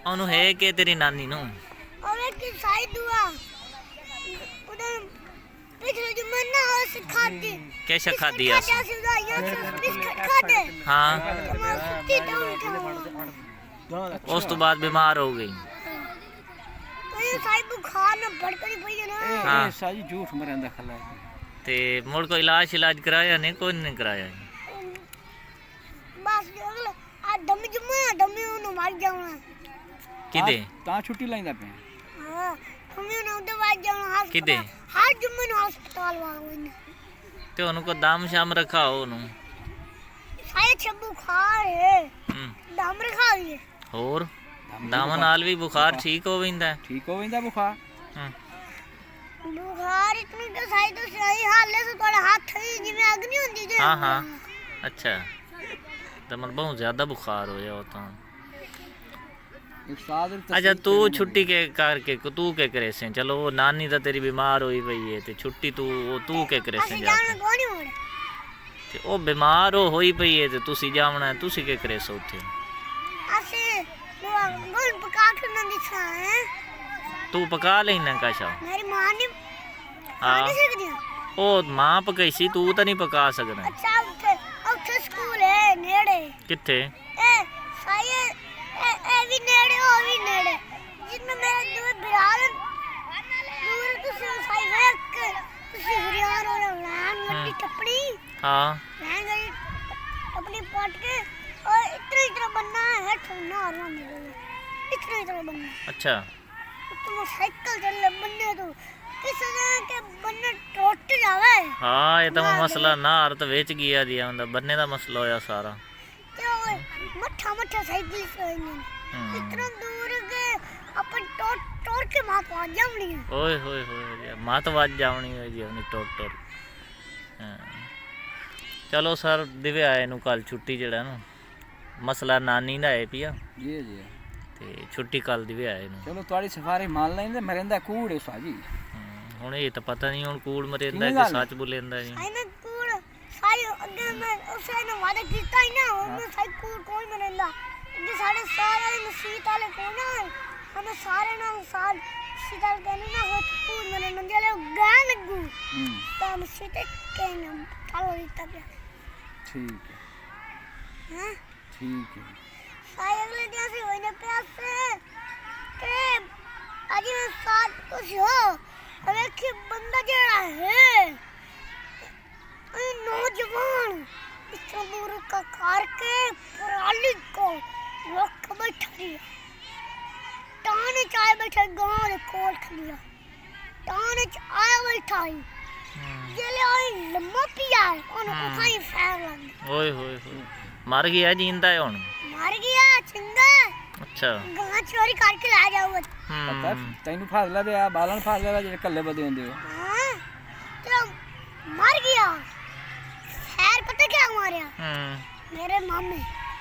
ਉਹਨੂੰ ਹੈ ਕਿ ਤੇਰੀ ਨਾਨੀ ਨੂੰ और कि साई दुआ उधर पिछले जुम्मे ना उस खाती कैसे खाती है खाते सुधाइयां बिस्किट खाते हाँ मैं सुती तो उठा उस तो बाद बीमार हो गई तो ये साई बुखार ना बढ़कर ही पई है ना हाँ साजी झूठ मरंदा खला ते मुड़ को इलाज कराया नहीं कोई नहीं कराया बस अगला आ दम जुम्मे दम उन मार जाऊंगा किदे ਤਾਂ ਛੁੱਟੀ ਲੈਂਦਾ ਪਿਆ हां हमें ना दवा जाऊंगा किदे हर जुम्मे ना अस्पताल वांगे ते उनको दाम शाम रखाओ उन्हों साई छ बुखार है दम रखा है ਹੋਰ ਦਮ ਨਾਲ ਵੀ ਬੁਖਾਰ ਠੀਕ ਹੋ ਜਾਂਦਾ ਠੀਕ ਹੋ ਜਾਂਦਾ ਬੁਖਾਰ बुखार इतनी तो साई तो सही हाल है तो थोड़ा हाथ ही जिਵੇਂ अग नहीं होंदी जे हाँ हाँ अच्छा तो मतलब बहुत ज्यादा बुखार हो जाओ तो अच्छा तू छुट्टी के करके तू के करे से चलो वो नानी तो तेरी बीमार हुई पई है ते छुट्टी तू के करे से जाके कौन मोड़ ते ओ बीमार होई पई है ते तुसी जावना तुसी के करे सो उथे असे गोल पका के न दिखा है तू पका लेना काशा मेरी मां ने हाँ नहीं सकती ओ मां पकाई सी तू तो नहीं पका सकना अच्छा उठे स्कूल है नेड़े किथे ए साई ए भी नेड़े ओ भी नेड़े जिसमें मेरा दो बिराल दूर तो साई वेक तुसी हरियाणा और लान मट्टी टपड़ी हाँ मैं गई अपनी पट के और इतना बनना है ठोना और इतना बनना अच्छा तुम साइकिल चल बनने तो किस तरह के बनने टूट जावे हाँ ये तो मसला नार तो वेच गया दिया मतलब बनने का मसला होया सारा तो मट्ठा मट्ठा साइकिल से इतना दूर के अपन टोट के मां पहुंच जावनी है ओए होए होए मात वाज जावनी है जी अपनी टोट चलो सर दिव्य आए नु कल छुट्टी जड़ा नु मसला नानी दा है पिया ਜੀ ਜੀ ते छुट्टी कल दिव्य आए नु ਚਲੋ ਤੁਹਾਡੀ ਸਫਾਰੀ ਮੰਨ ਲੈਂਦੇ ਮਰਿੰਦਾ ਕੂੜ ਹੈ ਸਾਜੀ ਹੁਣ ਇਹ ਤਾਂ ਪਤਾ ਨਹੀਂ ਹੁਣ ਕੂੜ ਮਰੇਂਦਾ ਕਿ ਸੱਚ ਬੋਲੇਂਦਾ ਜੀ आई ना कूड़ साई अगे मैं उसे ने वादा कीता ही ना मैं साई कूड़ कोई मरेंदा जे सारे सारे मसीत वाले को ना हमें सारे ना साल सीधा कहने ना हो कूड़ मरे मंजले गा लगू तो मसीत के नाम चलो इतना पे ਠੀਕ ਹੈ हां ਠੀਕ ਹੈ साई अगले दिन से होने प्यासे के आज मैं साथ कुछ हो अरे कि बंदा जड़ा है नौजवान इस दूर का कार के पराली को रोक बैठा दिया टाने चाय बैठा गांव रे कोल खलिया टाने आया बैठा ही जेले आई लम्मा पिया ओन उठाई फैर लग ओए होए होए मर गया जिंदा है हुन मर गया चिंगा अच्छा गां चोरी करके ला जाओ ਪਤਾ ਤੈਨੂੰ ਫਾੜ ਲੈ ਆ ਬਾਲਣ ਫਾੜ ਲੈ ਜਿਹੜੇ ਕੱਲੇ ਬਦੇ ਹੁੰਦੇ ਹੋ हां तो मर गया खैर पता क्या मारा मेरे मामे